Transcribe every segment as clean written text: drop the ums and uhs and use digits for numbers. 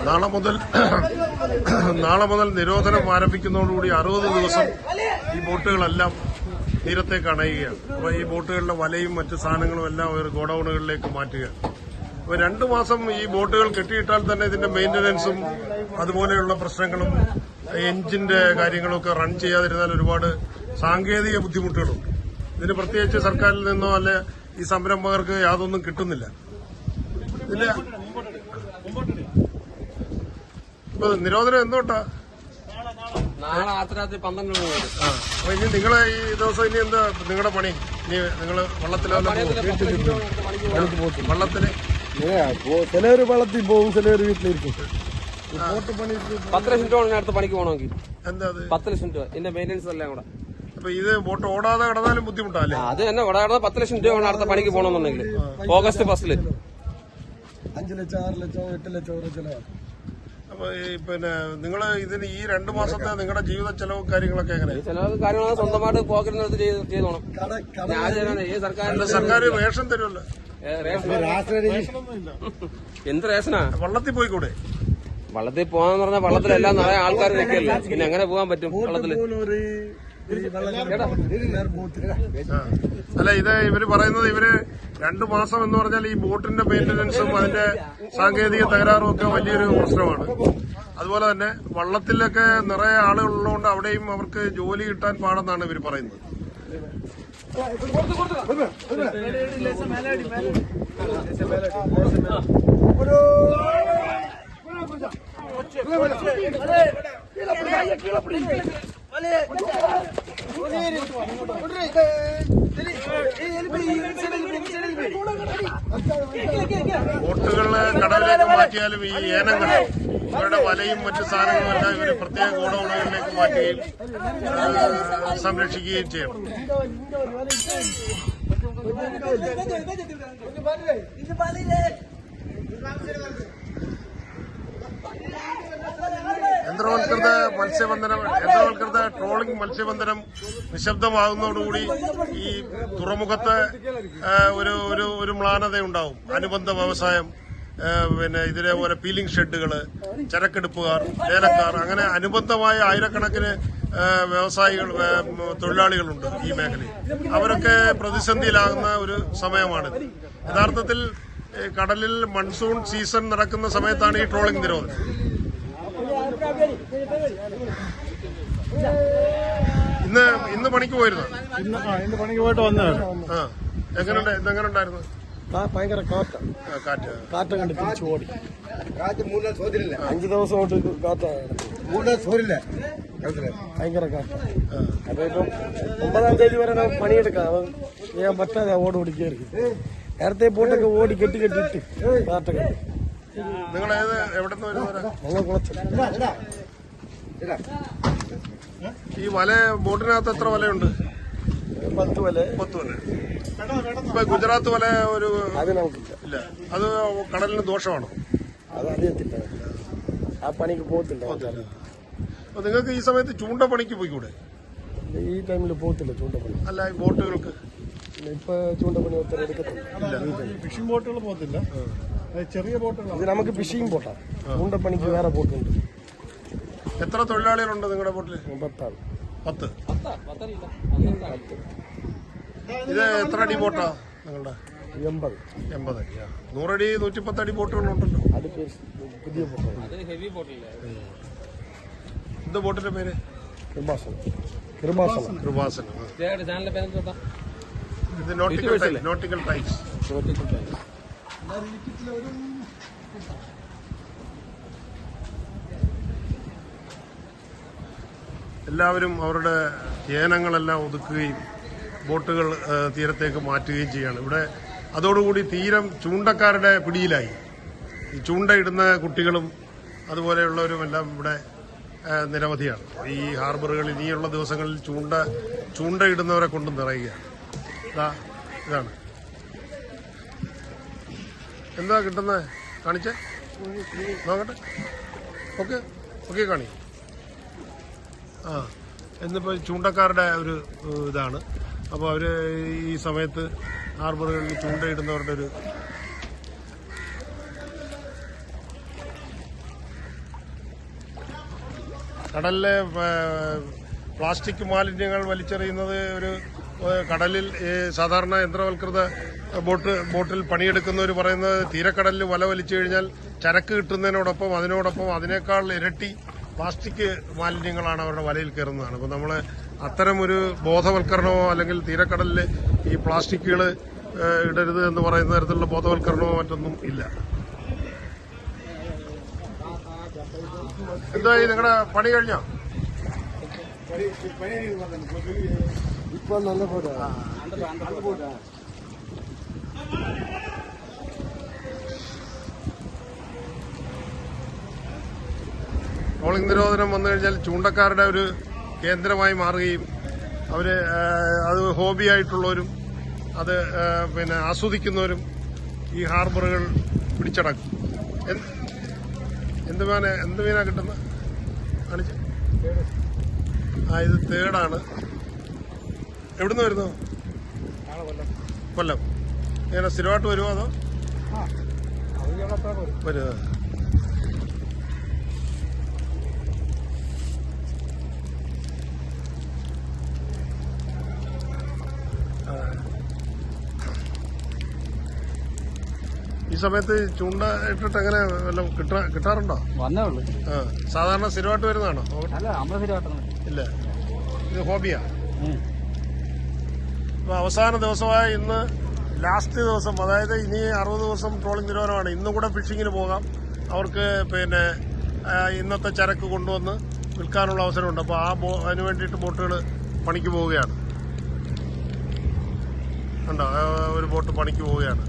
നാളെ മുതൽ നിരോധനം ആരംഭിക്കുന്നതോടുകൂടി 60 ദിവസം ഈ ബോട്ടുകളെല്ലാം തീരത്തേക്ക് അണയുകയാണ്. അപ്പോൾ ഈ ബോട്ടുകളുടെ വലയും മറ്റു സാധനങ്ങളും എല്ലാം ഒരു ഗോഡൌണുകളിലേക്ക് മാറ്റുകയാണ്. അപ്പോൾ 2 മാസം ഈ ബോട്ടുകൾ കെട്ടിയിട്ടാൽ തന്നെ ഇതിന്റെ മെയിന്റനൻസും അതുപോലെയുള്ള പ്രശ്നങ്ങളും എഞ്ചിന്റെ കാര്യങ്ങളൊക്കെ റൺ ചെയ്യാതിരുന്നാൽ ഒരുപാട് സാങ്കേതിക ബുദ്ധിമുട്ടുകളുണ്ട്. ഇതിന് പ്രത്യേകിച്ച് സർക്കാരിൽ നിന്നോ അല്ലെ ഈ സംരംഭകർക്ക് യാതൊന്നും കിട്ടുന്നില്ല. ഇതിന്റെ ഇപ്പൊ നിരോധനം എന്തോട്ടാ? അപ്പൊ ഇനി നിങ്ങളെ ഈ ദിവസം ഇനി എന്താ നിങ്ങളുടെ പണി? ഇനി നിങ്ങള് വള്ളത്തിലല്ലേ വള്ളത്തില്? ചിലര് വള്ളത്തിൽ പോകും, ചിലര് വീട്ടിലിരിക്കും. 10 ലക്ഷം രൂപ അടുത്ത പണിക്ക് പോകണമെങ്കിൽ എന്താ 10 ലക്ഷം രൂപ ഇതിന്റെ മെയിൻ്റെനൻസ് എല്ലാം കൂടെ. അപ്പൊ ഇത് ബോട്ട് ഓടാതെ കിടന്നാലും ബുദ്ധിമുട്ടല്ലേ? അത് തന്നെ ഓടാതെ 10 ലക്ഷം രൂപ അടുത്ത പണിക്ക് പോകണമെന്നുണ്ടെങ്കിൽ ഓഗസ്റ്റ് 1 5 ലക്ഷം 6 ലക്ഷം 8 ലക്ഷം ചിലവാണ്. അപ്പൊ പിന്നെ നിങ്ങള് ഇതിന് ഈ 2 മാസത്തെ നിങ്ങളുടെ ജീവിത ചെലവും കാര്യങ്ങളൊക്കെ എങ്ങനെ? ചെലവ് കാര്യങ്ങളൊക്കെ സ്വന്തമായിട്ട് പോക്കറ്റിനടുത്ത് ചെയ്തോണം. സർക്കാർ റേഷൻ തരുമല്ലോ. എന്ത് റേഷനാ? വള്ളത്തിൽ പോയിക്കൂടെ? വള്ളത്തിൽ പോകാന്ന് പറഞ്ഞാൽ വള്ളത്തിലെല്ലാം നിറയെ ആൾക്കാർ നിൽക്കല്ലേ, പിന്നെ എങ്ങനെ പോകാൻ പറ്റും വള്ളത്തില്? അല്ല, ഇത് ഇവര് പറയുന്നത് 2 മാസം എന്ന് പറഞ്ഞാൽ ഈ ബോട്ടിന്റെ മെയിന്റനൻസും അതിന്റെ സാങ്കേതിക തകരാറും ഒക്കെ വലിയൊരു പ്രശ്നമാണ്. അതുപോലെ തന്നെ വള്ളത്തിലൊക്കെ നിറയെ ആളുകളുള്ളതുകൊണ്ട് അവിടെയും അവർക്ക് ജോലി കിട്ടാൻ പാടെന്നാണ് ഇവർ പറയുന്നത്. ബോട്ടുകള് കടലിലേക്ക് മാറ്റിയാലും ഈ ഏനങ്ങൾ ഇവരുടെ വലയും മറ്റു സാധനങ്ങളും എല്ലാം ഇവര് പ്രത്യേക ഗോഡൌണുകളിലേക്ക് മാറ്റുകയും സംരക്ഷിക്കുകയും ചെയ്യണം. യന്ത്രവൽകൃത ട്രോളിംഗ് മത്സ്യബന്ധനം നിശബ്ദമാകുന്നതോടുകൂടി ഈ തുറമുഖത്ത് ഒരു മ്ലാനതയുണ്ടാവും. അനുബന്ധ വ്യവസായം, പിന്നെ ഇതേപോലെ പീലിംഗ് ഷെഡുകള്, ചരക്കെടുപ്പുകാർ, ലേലക്കാർ, അങ്ങനെ അനുബന്ധമായ ആയിരക്കണക്കിന് വ്യവസായികൾ, തൊഴിലാളികളുണ്ട് ഈ മേഖലയിൽ. അവരൊക്കെ പ്രതിസന്ധിയിലാകുന്ന ഒരു സമയമാണിത്. യഥാർത്ഥത്തിൽ കടലിൽ മൺസൂൺ സീസൺ നടക്കുന്ന സമയത്താണ് ഈ ട്രോളിംഗ് നിരോധനം. ഇന്ന് പണിക്ക് പോയിരുന്നു? ഇന്ന് പണിക്ക് പോയിട്ട് വന്നതാണ്. എങ്ങനെയുണ്ടായിരുന്നു? ഭയങ്കര കാറ്റ് കണ്ട് തിരിച്ചു ഓടി. 5 ദിവസം കൊണ്ട് കാറ്റാണ്, ഭയങ്കര കാറ്റ്. അപ്പൊ ഇപ്പം 9-ാം തീയതി വരെ പണിയെടുക്കാം. ഞാൻ പറ്റാതെ ഓട് ഓടിക്കായിരിക്കും. നേരത്തെ ബോട്ടൊക്കെ ഓടി കെട്ടിയിട്ട് കാറ്റൊക്കെ. നിങ്ങൾ എവിടെ നിന്ന് വരുന്നവരാ? ഞങ്ങൾ കുളത്തിൽ. ഈ വല ബോട്ടിനകത്ത് എത്ര വലയുണ്ട്? 10 വല. ഇപ്പൊ ഗുജറാത്ത് വല അത് നമുക്കില്ല. ഇല്ല, അത് കടലിന് ദോഷമാണോ? അത് അറിയത്തില്ല, ആ പണിക്ക് പോകത്തില്ല. അപ്പൊ നിങ്ങൾക്ക് ഈ സമയത്ത് ചൂണ്ടപ്പണിക്ക് പോയിക്കൂടെ? ഈ ടൈമിൽ പോകത്തില്ല ചൂണ്ടപ്പണി. അല്ല, ഈ ബോട്ടുകൾക്ക് ഇപ്പൊ ചൂണ്ടപ്പണി ഒത്തിരി എടുക്കത്തില്ല. ഫിഷിംഗ് ബോട്ടുകൾ പോകത്തില്ല, ചെറിയ ബോട്ടുകൾ. ഇത് നമുക്ക് ഫിഷിംഗ് ബോട്ടാണ്. ചൂണ്ടപ്പണിക്ക് വേറെ ബോട്ടുണ്ട്. എത്ര തൊഴിലാളികളുണ്ട് നിങ്ങളുടെ ബോട്ടിൽ? 10 ആൾ. 10. ഇത് എത്ര അടി ബോട്ടാ നിങ്ങളുടെ? 80. 80 അടി. 100 അടി 110 അടി ബോട്ടുകളുണ്ടല്ലോ. അത് പുതിയ ബോട്ടാണ്. എന്ത് ബോട്ടിന്റെ പേര്? കൃപാസനം. ഇത് നോട്ടിക്കൽ ടൈപ്സ്. എല്ലാവരും അവരുടെ ഏനങ്ങളെല്ലാം ഒതുക്കുകയും ബോട്ടുകൾ തീരത്തേക്ക് മാറ്റുകയും ചെയ്യാണ്. ഇവിടെ അതോടുകൂടി തീരം ചൂണ്ടക്കാരുടെ പിടിയിലായി. ഈ ചൂണ്ടയിടുന്ന കുട്ടികളും അതുപോലെയുള്ളവരുമെല്ലാം ഇവിടെ നിരവധിയാണ്. ഈ ഹാർബറുകൾ ഇനിയുള്ള ദിവസങ്ങളിൽ ചൂണ്ടയിടുന്നവരെ കൊണ്ട് നിറയുകയാണ്. ഇതാണ് എന്താ കിട്ടുന്നത്? കാണിച്ചേ, നോക്കട്ടെ. ഓക്കെ കാണി. എന്നിപ്പോൾ ചൂണ്ടക്കാരുടെ ഒരു ഇതാണ്. അപ്പോൾ അവർ ഈ സമയത്ത് ഹാർബറുകളിൽ ചൂണ്ടയിടുന്നവരുടെ ഒരു കടലിലെ പ്ലാസ്റ്റിക് മാലിന്യങ്ങൾ വലിച്ചെറിയുന്നത് ഒരു കടലിൽ സാധാരണ യന്ത്രവൽകൃത ബോട്ടിൽ പണിയെടുക്കുന്നവർ പറയുന്നത് തീരക്കടലിൽ വല വലിച്ചു കഴിഞ്ഞാൽ ചരക്ക് കിട്ടുന്നതിനോടൊപ്പം അതിനേക്കാൾ ഇരട്ടി പ്ലാസ്റ്റിക് മാലിന്യങ്ങളാണ് അവരുടെ വലയിൽ കയറുന്നതാണ്. അപ്പോൾ നമ്മൾ അത്തരം ഒരു ബോധവൽക്കരണമോ അല്ലെങ്കിൽ തീരക്കടലിൽ ഈ പ്ലാസ്റ്റിക്കുകൾ ഇടരുത് എന്ന് പറയുന്ന തരത്തിലുള്ള ബോധവൽക്കരണമോ മറ്റൊന്നും ഇല്ല. എന്തായി നിങ്ങളുടെ പണി കഴിഞ്ഞോ? ഇപ്പൊ നല്ല പോരാ. ട്രോളിംഗ് നിരോധനം വന്നു കഴിഞ്ഞാൽ ചൂണ്ടക്കാരുടെ ഒരു കേന്ദ്രമായി മാറുകയും അത് ഹോബിയായിട്ടുള്ളവരും അത് ആസ്വദിക്കുന്നവരും ഈ ഹാർബറുകൾ പിടിച്ചടക്കും. എന്ത് മീനാ കിട്ടുന്നത്? കാണിച്ച്. ഇത് തേടാണ്. എവിടുന്ന് വരുന്നു? കൊല്ലം. ഇങ്ങനെ സ്ഥിരമായിട്ട് വരുമോ അതോ വരുമോ? ഈ സമയത്ത് ചൂണ്ട ഇട്ടിട്ട് എങ്ങനെ വല്ലതും കിട്ടാറുണ്ടോ? വന്നേ ഉള്ളൂ. സാധാരണ സ്ഥിരമായിട്ട് വരുന്നതാണോ? അല്ല, നമ്മള് സ്ഥിരമായിട്ടൊന്നും ഇല്ല, ഇത് ഹോബിയാ. ഇപ്പൊ അവസാന ദിവസമായ ഇന്ന് ലാസ്റ്റ് ദിവസം, അതായത് ഇനി 60 ദിവസം ട്രോളിംഗ് നിരോധനമാണ്. ഇന്നും കൂടെ ഫിഷിങ്ങിന് പോകാം. അവർക്ക് ഇന്നത്തെ ചരക്ക് കൊണ്ടുവന്ന് വിൽക്കാനുള്ള അവസരമുണ്ട്. അപ്പോൾ അതിന് വേണ്ടിയിട്ട് ബോട്ടുകൾ പണിക്ക് പോവുകയാണ്. ഉണ്ടോ? ഒരു ബോട്ട് പണിക്ക് പോവുകയാണ്.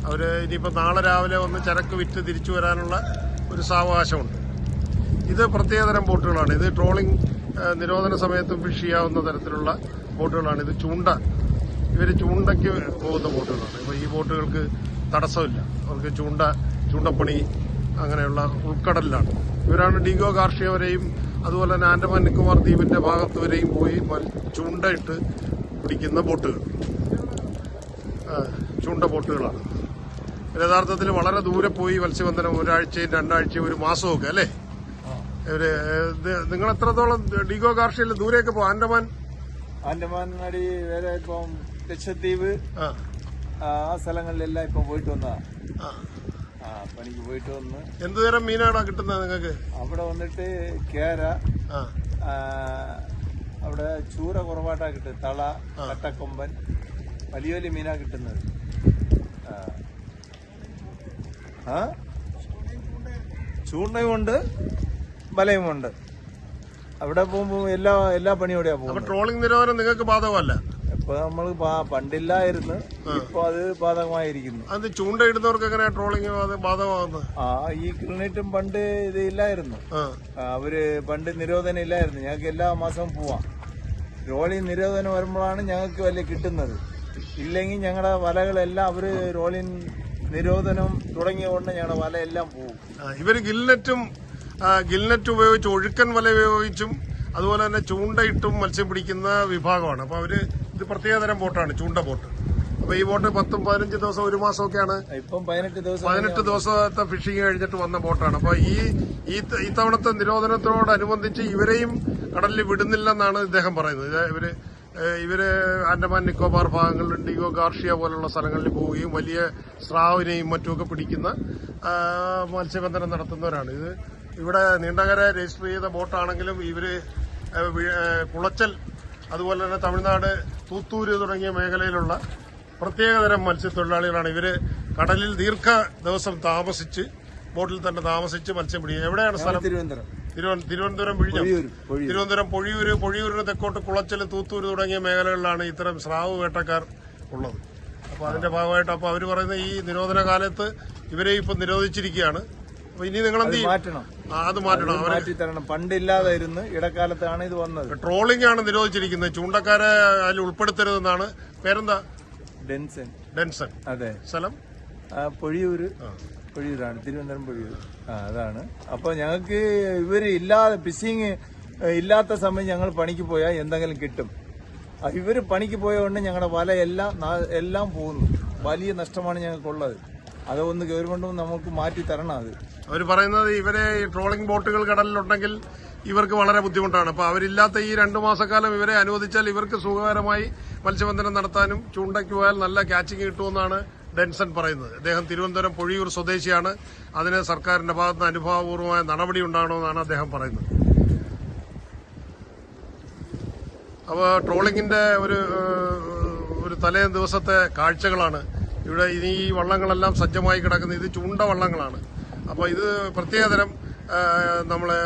അവർ ഇനിയിപ്പോൾ നാളെ രാവിലെ വന്ന് ചരക്ക് വിറ്റ് തിരിച്ചു വരാനുള്ള ഒരു സാവകാശമുണ്ട്. ഇത് പ്രത്യേകതരം ബോട്ടുകളാണ്. ഇത് ട്രോളിംഗ് നിരോധന സമയത്തും ഫിഷ് ചെയ്യാവുന്ന തരത്തിലുള്ള ബോട്ടുകളാണ്. ഇത് ഇവർ ചൂണ്ടയ്ക്ക് പോകുന്ന ബോട്ടുകളാണ്. ഇപ്പോൾ ഈ ബോട്ടുകൾക്ക് തടസ്സമില്ല. അവർക്ക് ചൂണ്ടപ്പണി അങ്ങനെയുള്ള ഉൾക്കടലിലാണ്. ഇവരാണ് ഡിഗോ ഗാർഷ്യ വരെയും അതുപോലെ തന്നെ ആൻഡമാൻ നിക്കോബാർ ദ്വീപിന്റെ ഭാഗത്ത് വരെയും പോയി ചൂണ്ടയിട്ട് പിടിക്കുന്ന ബോട്ടുകൾ, ചൂണ്ട ബോട്ടുകളാണ്. യഥാർത്ഥത്തിൽ വളരെ ദൂരെ പോയി മത്സ്യബന്ധനം, ഒരാഴ്ചയും 2 ആഴ്ചയും 1 മാസമൊക്കെ അല്ലേ? നിങ്ങൾ എത്രത്തോളം ഡിഗോ ഗാർഷ്യയിൽ ദൂരെയൊക്കെ പോകും? ആൻഡമാൻ അടി വേറെ ഇപ്പം ലക്ഷദ്വീപ് ആ സ്ഥലങ്ങളിലെല്ലാം ഇപ്പം പോയിട്ട് വന്നതാ. പണിക്ക് പോയിട്ട് വന്ന്. എന്തുതരം മീനാണോ കിട്ടുന്നത് നിങ്ങൾക്ക് അവിടെ? വന്നിട്ട് കേര, അവിടെ ചൂര കുറവായിട്ടാ കിട്ടുന്നത്. തള, കട്ടക്കൊമ്പൻ, വലിയ വലിയ മീനാ കിട്ടുന്നത്. ചൂണ്ടയുമുണ്ട്, വലയുമുണ്ട്. അവിടെ പോകുമ്പോ എല്ലാ പണിയോടെയാ പോകുന്നത്. ട്രോളിംഗ് നിരോധനം നിങ്ങൾക്ക് ബാധകമല്ല. ഇപ്പൊ നമ്മള് പണ്ടില്ലായിരുന്നു, ഇപ്പൊ അത് ബാധകമായിരിക്കുന്നു. അത് ചൂണ്ടയിടുന്നവർക്ക് എങ്ങനെയാ ട്രോളിംഗ് ബാധകമാകുന്നത്? ഈ കിളിനിട്ടും പണ്ട് ഇത് ഇല്ലായിരുന്നു. അവര് പണ്ട് നിരോധനം ഇല്ലായിരുന്നു. ഞങ്ങൾക്ക് എല്ലാ മാസവും പോവാം. ട്രോളിംഗ് നിരോധനം വരുമ്പോഴാണ് ഞങ്ങൾക്ക് വലിയ കിട്ടുന്നത്. ഇല്ലെങ്കിൽ ഞങ്ങളുടെ വലകളെല്ലാം അവര് ട്രോളിംഗ് നിരോധനം തുടങ്ങിയ കൊണ്ട് ഞങ്ങളുടെ വല എല്ലാം പോകും. ഇവര് ഗിൽനെറ്റ് ഉപയോഗിച്ച്, ഒഴുക്കൻ വല ഉപയോഗിച്ചും അതുപോലെ തന്നെ ചൂണ്ടയിട്ടും മത്സ്യം പിടിക്കുന്ന വിഭാഗമാണ്. അപ്പൊ ഇത് പ്രത്യേകതരം ബോട്ടാണ്, ചൂണ്ട ബോട്ട്. അപ്പൊ ഈ ബോട്ട് 10-15 ദിവസം 1 മാസമൊക്കെയാണ്. ഇപ്പം 18 ദിവസത്തെ ഫിഷിംഗ് കഴിഞ്ഞിട്ട് വന്ന ബോട്ടാണ്. അപ്പൊ ഇത്തവണത്തെ നിരോധനത്തോടനുബന്ധിച്ച് ഇവരെയും കടലിൽ വിടുന്നില്ലെന്നാണ് ഇദ്ദേഹം പറയുന്നത്. ഇവര് ആൻഡമാൻ നിക്കോബാർ ഭാഗങ്ങളിൽ ഡിഗോ ഗാർഷ്യ പോലുള്ള സ്ഥലങ്ങളിൽ പോവുകയും വലിയ സ്രാവിനെയും മറ്റുമൊക്കെ പിടിക്കുന്ന മത്സ്യബന്ധനം നടത്തുന്നവരാണ്. ഇവിടെ നീണ്ടകര രജിസ്റ്റർ ചെയ്ത ബോട്ടാണെങ്കിലും ഇവര് കുളച്ചൽ, അതുപോലെ തന്നെ തമിഴ്നാട് തൂത്തൂര് തുടങ്ങിയ മേഖലയിലുള്ള പ്രത്യേകതരം മത്സ്യത്തൊഴിലാളികളാണ്. ഇവര് കടലിൽ ദീർഘ ദിവസം താമസിച്ച്, ബോട്ടിൽ തന്നെ താമസിച്ച് മത്സ്യം പിടിക്കുക. എവിടെയാണ് സ്ഥലം? തിരുവനന്തപുരം വിഴിഞ്ഞം. തിരുവനന്തപുരം പൊഴിയൂരിന് തെക്കോട്ട് കുളച്ചൽ, തൂത്തൂര് തുടങ്ങിയ മേഖലകളിലാണ് ഇത്തരം സ്രാവ് വേട്ടക്കാർ ഉള്ളത്. അപ്പൊ അതിന്റെ ഭാഗമായിട്ട് അവര് പറയുന്ന ഈ നിരോധന കാലത്ത് ഇവരെ ഇപ്പൊ നിരോധിച്ചിരിക്കുകയാണ്. അപ്പൊ ഇനി നിങ്ങൾ എന്ത് ചെയ്യും? അത് മാറ്റണം, മാറ്റി തരണം. പണ്ടില്ലാതായിരുന്നു, ഇടക്കാലത്താണ് ഇത് വന്നത്. ട്രോളിംഗ് ആണ് നിരോധിച്ചിരിക്കുന്നത്. ചൂണ്ടക്കാരെ അതിൽ ഉൾപ്പെടുത്തരുതെന്നാണ്. പേരെന്താ? ഡെൻസൺ. അതെ. സ്ഥലം പൊഴിയൂരാണ്, തിരുവനന്തപുരം പൊഴിയൂർ. അതാണ്. അപ്പൊ ഞങ്ങൾക്ക് ഇവര് ഫിഷിങ് ഇല്ലാത്ത സമയം ഞങ്ങൾ പണിക്ക് പോയാൽ എന്തെങ്കിലും കിട്ടും. ഇവര് പണിക്ക് പോയതുകൊണ്ട് ഞങ്ങളുടെ വല എല്ലാം പോകുന്നു. വലിയ നഷ്ടമാണ് ഞങ്ങൾക്കുള്ളത്. അതൊന്ന് ഗവൺമെന്റും നമുക്ക് മാറ്റി തരണം. അത് അവർ പറയുന്നത് ഇവരെ ഈ ട്രോളിംഗ് ബോട്ടുകൾ കടലിലുണ്ടെങ്കിൽ ഇവർക്ക് വളരെ ബുദ്ധിമുട്ടാണ്. അപ്പൊ അവരില്ലാത്ത ഈ 2 മാസക്കാലം ഇവരെ അനുവദിച്ചാൽ ഇവർക്ക് സുഖകരമായി മത്സ്യബന്ധനം നടത്താനും ചൂണ്ടയ്ക്ക് പോയാൽ നല്ല ക്യാച്ചിങ് കിട്ടുമെന്നാണ് ഡെൻസൺ പറയുന്നത്. അദ്ദേഹം തിരുവനന്തപുരം പൊഴിയൂർ സ്വദേശിയാണ്. അതിന് സർക്കാരിന്റെ ഭാഗത്ത് അനുഭാവപൂർവമായ നടപടി ഉണ്ടാകണമെന്നാണ് അദ്ദേഹം പറയുന്നത്. അപ്പോൾ ട്രോളിംഗിന്റെ ഒരു തലേ ദിവസത്തെ കാഴ്ചകളാണ് ഇവിടെ. ഈ വള്ളങ്ങളെല്ലാം സജ്ജമായി കിടക്കുന്നത് ഇത് ചൂണ്ട വള്ളങ്ങളാണ്. അപ്പോൾ ഇത് പ്രത്യേകതരം നമ്മളെ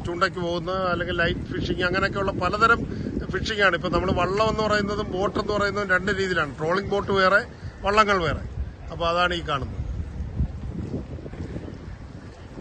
ചൂണ്ടയ്ക്ക് പോകുന്ന അല്ലെങ്കിൽ ലൈറ്റ് ഫിഷിംഗ് അങ്ങനെയൊക്കെയുള്ള പലതരം ഫിഷിംഗാണ്. ഇപ്പം നമ്മൾ വള്ളം എന്ന് പറയുന്നതും ബോട്ട് എന്ന് പറയുന്നതും 2 രീതിയിലാണ്. ട്രോളിംഗ് ബോട്ട് വേറെ, വള്ളങ്ങൾ വേറെ. അപ്പോൾ അതാണ് ഈ കാണുന്നത്.